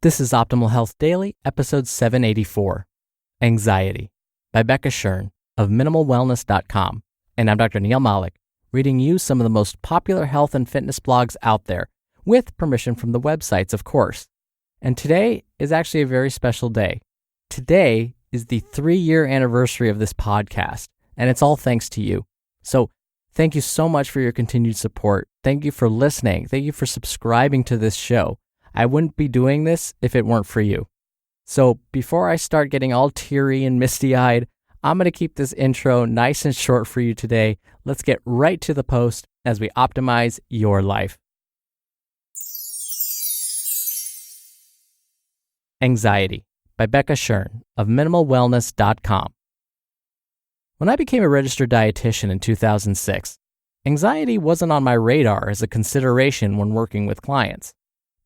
This is Optimal Health Daily, episode 784, Anxiety, by Becca Shern of minimalwellness.com. And I'm Dr. Neil Malik, reading you some of the most popular health and fitness blogs out there, with permission from the websites, of course. And today is actually a very special day. Today is the 3-year anniversary of this podcast, and it's all thanks to you. So thank you so much for your continued support. Thank you for listening. Thank you for subscribing to this show. I wouldn't be doing this if it weren't for you. So before I start getting all teary and misty-eyed, I'm going to keep this intro nice and short for you today. Let's get right to the post as we optimize your life. Anxiety, by Becca Shern of minimalwellness.com. When I became a registered dietitian in 2006, anxiety wasn't on my radar as a consideration when working with clients.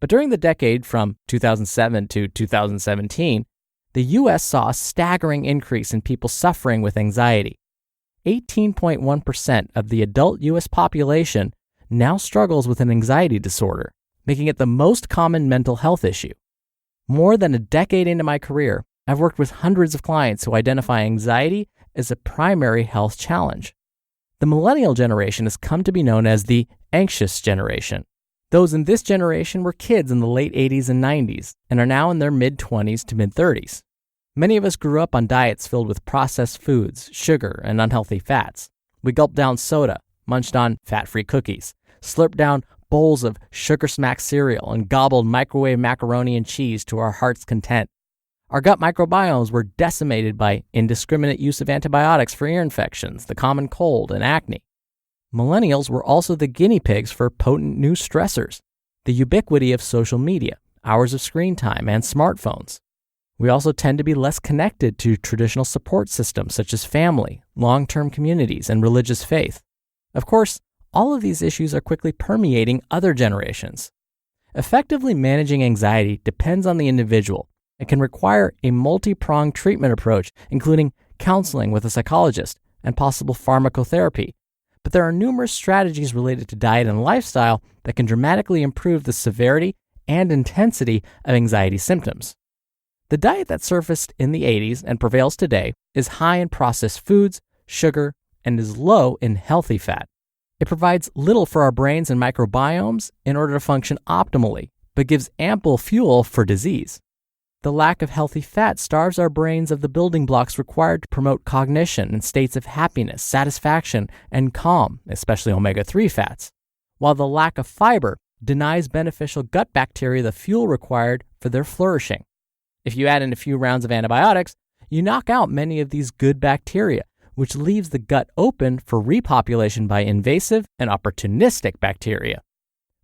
But during the decade from 2007 to 2017, the U.S. saw a staggering increase in people suffering with anxiety. 18.1% of the adult U.S. population now struggles with an anxiety disorder, making it the most common mental health issue. More than a decade into my career, I've worked with hundreds of clients who identify anxiety as a primary health challenge. The millennial generation has come to be known as the anxious generation. Those in this generation were kids in the late 80s and 90s and are now in their mid-20s to mid-30s. Many of us grew up on diets filled with processed foods, sugar, and unhealthy fats. We gulped down soda, munched on fat-free cookies, slurped down bowls of sugar-smacked cereal, and gobbled microwave macaroni and cheese to our heart's content. Our gut microbiomes were decimated by indiscriminate use of antibiotics for ear infections, the common cold, and acne. Millennials were also the guinea pigs for potent new stressors, the ubiquity of social media, hours of screen time, and smartphones. We also tend to be less connected to traditional support systems such as family, long-term communities, and religious faith. Of course, all of these issues are quickly permeating other generations. Effectively managing anxiety depends on the individual and can require a multi-pronged treatment approach, including counseling with a psychologist and possible pharmacotherapy. But there are numerous strategies related to diet and lifestyle that can dramatically improve the severity and intensity of anxiety symptoms. The diet that surfaced in the 80s and prevails today is high in processed foods, sugar, and is low in healthy fat. It provides little for our brains and microbiomes in order to function optimally, but gives ample fuel for disease. The lack of healthy fat starves our brains of the building blocks required to promote cognition and states of happiness, satisfaction, and calm, especially omega-3 fats, while the lack of fiber denies beneficial gut bacteria the fuel required for their flourishing. If you add in a few rounds of antibiotics, you knock out many of these good bacteria, which leaves the gut open for repopulation by invasive and opportunistic bacteria.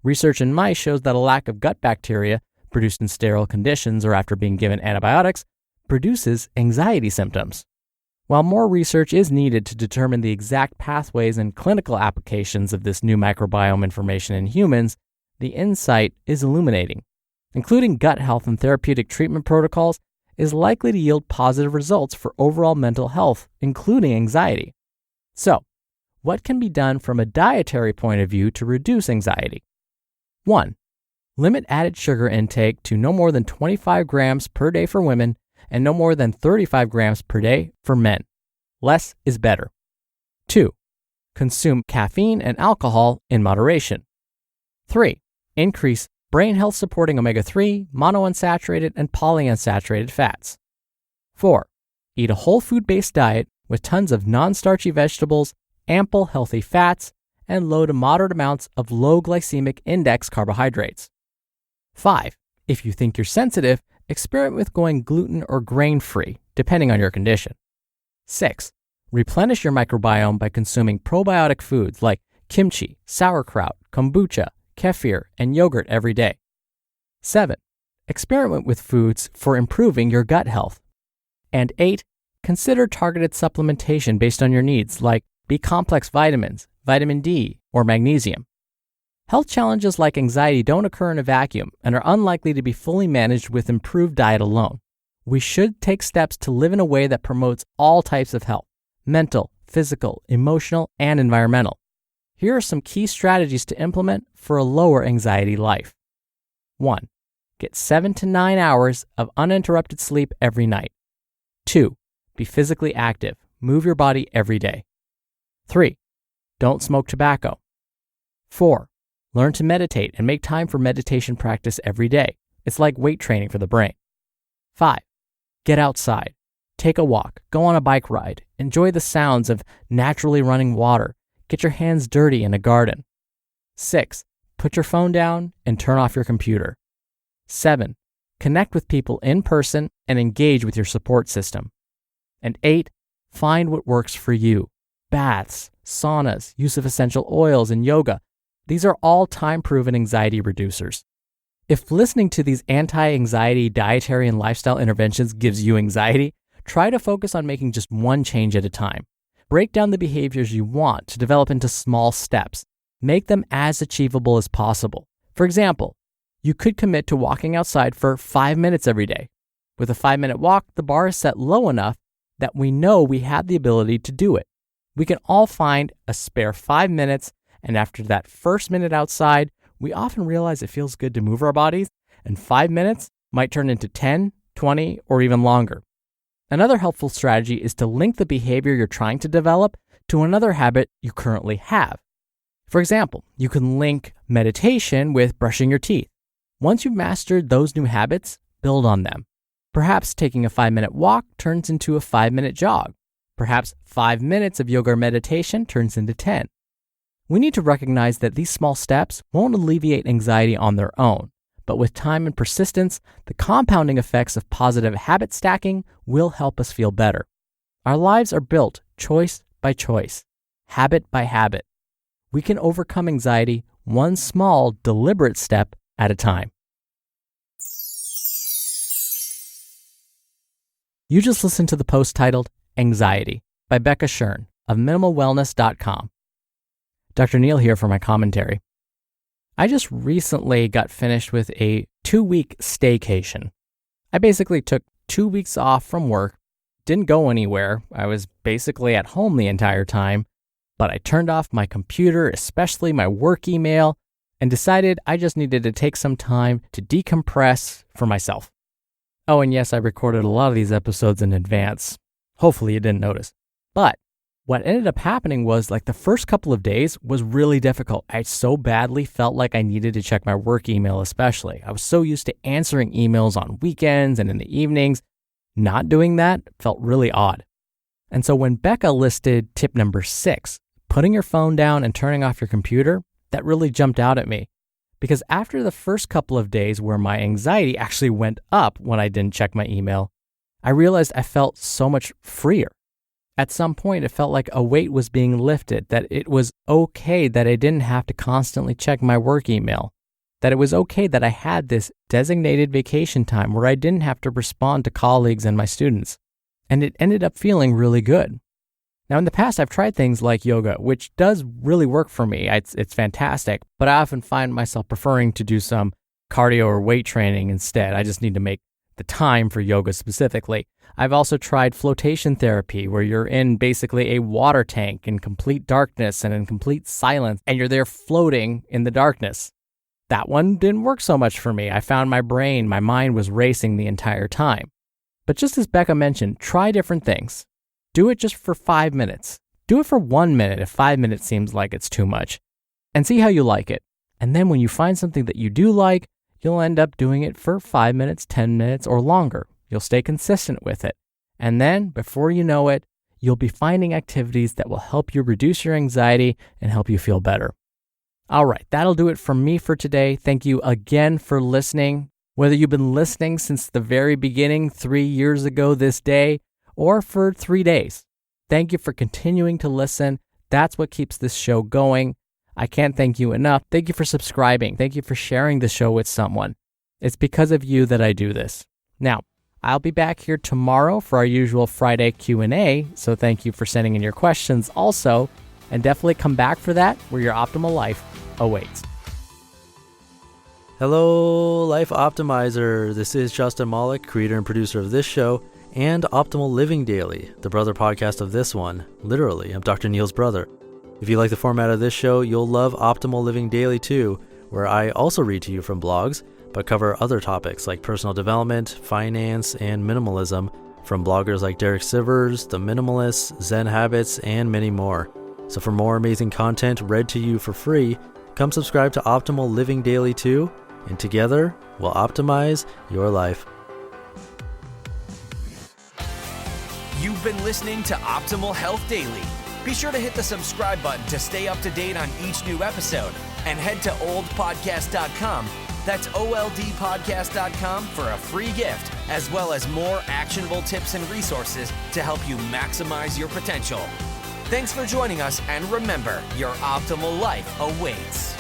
Research in mice shows that a lack of gut bacteria produced in sterile conditions or after being given antibiotics, produces anxiety symptoms. While more research is needed to determine the exact pathways and clinical applications of this new microbiome information in humans, the insight is illuminating. Including gut health and therapeutic treatment protocols is likely to yield positive results for overall mental health, including anxiety. So, what can be done from a dietary point of view to reduce anxiety? 1. Limit added sugar intake to no more than 25 grams per day for women and no more than 35 grams per day for men. Less is better. 2. Consume caffeine and alcohol in moderation. 3. Increase brain health supporting omega-3, monounsaturated, and polyunsaturated fats. 4. Eat a whole food-based diet with tons of non-starchy vegetables, ample healthy fats, and low to moderate amounts of low glycemic index carbohydrates. 5. If you think you're sensitive, experiment with going gluten or grain-free, depending on your condition. 6. Replenish your microbiome by consuming probiotic foods like kimchi, sauerkraut, kombucha, kefir, and yogurt every day. 7. Experiment with foods for improving your gut health. And 8. Consider targeted supplementation based on your needs like B-complex vitamins, vitamin D, or magnesium. Health challenges like anxiety don't occur in a vacuum and are unlikely to be fully managed with improved diet alone. We should take steps to live in a way that promotes all types of health: mental, physical, emotional, and environmental. Here are some key strategies to implement for a lower anxiety life. 1. Get 7 to 9 hours of uninterrupted sleep every night. 2. Be physically active. Move your body every day. 3. Don't smoke tobacco. 4. Learn to meditate and make time for meditation practice every day. It's like weight training for the brain. 5. Get outside. Take a walk. Go on a bike ride. Enjoy the sounds of naturally running water. Get your hands dirty in a garden. 6. Put your phone down and turn off your computer. 7. Connect with people in person and engage with your support system. And 8. Find what works for you. Baths, saunas, use of essential oils, and yoga. These are all time-proven anxiety reducers. If listening to these anti-anxiety dietary and lifestyle interventions gives you anxiety, try to focus on making just one change at a time. Break down the behaviors you want to develop into small steps. Make them as achievable as possible. For example, you could commit to walking outside for 5 minutes every day. With a 5-minute walk, the bar is set low enough that we know we have the ability to do it. We can all find a spare 5 minutes, and after that first minute outside, we often realize it feels good to move our bodies, and 5 minutes might turn into 10, 20, or even longer. Another helpful strategy is to link the behavior you're trying to develop to another habit you currently have. For example, you can link meditation with brushing your teeth. Once you've mastered those new habits, build on them. Perhaps taking a 5-minute walk turns into a 5-minute jog. Perhaps 5 minutes of yoga or meditation turns into 10. We need to recognize that these small steps won't alleviate anxiety on their own, but with time and persistence, the compounding effects of positive habit stacking will help us feel better. Our lives are built choice by choice, habit by habit. We can overcome anxiety one small, deliberate step at a time. You just listened to the post titled Anxiety by Becca Shern of minimalwellness.com. Dr. Neil here for my commentary. I just recently got finished with a 2-week staycation. I basically took 2 weeks off from work, didn't go anywhere. I was basically at home the entire time, but I turned off my computer, especially my work email, and decided I just needed to take some time to decompress for myself. Oh, and yes, I recorded a lot of these episodes in advance. Hopefully you didn't notice. But what ended up happening was the first couple of days was really difficult. I so badly felt like I needed to check my work email especially. I was so used to answering emails on weekends and in the evenings. Not doing that felt really odd. And so when Becca listed tip number 6, putting your phone down and turning off your computer, that really jumped out at me. Because after the first couple of days where my anxiety actually went up when I didn't check my email, I realized I felt so much freer. At some point, it felt like a weight was being lifted, that it was okay that I didn't have to constantly check my work email, that it was okay that I had this designated vacation time where I didn't have to respond to colleagues and my students. And it ended up feeling really good. Now, in the past, I've tried things like yoga, which does really work for me. It's fantastic, but I often find myself preferring to do some cardio or weight training instead. I just need to make the time for yoga specifically. I've also tried flotation therapy, where you're in basically a water tank in complete darkness and in complete silence, and you're there floating in the darkness. That one didn't work so much for me. I found my mind was racing the entire time. But just as Becca mentioned, try different things. Do it just for 5 minutes. Do it for 1 minute if 5 minutes seems like it's too much. And see how you like it. And then when you find something that you do like, you'll end up doing it for 5 minutes, 10 minutes, or longer. You'll stay consistent with it. And then, before you know it, you'll be finding activities that will help you reduce your anxiety and help you feel better. All right, that'll do it from me for today. Thank you again for listening. Whether you've been listening since the very beginning, 3 years ago this day, or for 3 days. Thank you for continuing to listen. That's what keeps this show going. I can't thank you enough. Thank you for subscribing. Thank you for sharing the show with someone. It's because of you that I do this. Now, I'll be back here tomorrow for our usual Friday Q&A, so thank you for sending in your questions also, and definitely come back for that, where your optimal life awaits. Hello, Life Optimizer. This is Justin Malik, creator and producer of this show, and Optimal Living Daily, the brother podcast of this one. Literally, I'm Dr. Neil's brother. If you like the format of this show, you'll love Optimal Living Daily too, where I also read to you from blogs but cover other topics like personal development, finance, and minimalism from bloggers like Derek Sivers, The Minimalists, Zen Habits, and many more. So for more amazing content read to you for free, come subscribe to Optimal Living Daily too, and together we'll optimize your life. You've been listening to Optimal Health Daily. Be sure to hit the subscribe button to stay up to date on each new episode, and head to oldpodcast.com. That's oldpodcast.com for a free gift, as well as more actionable tips and resources to help you maximize your potential. Thanks for joining us, and remember, your optimal life awaits.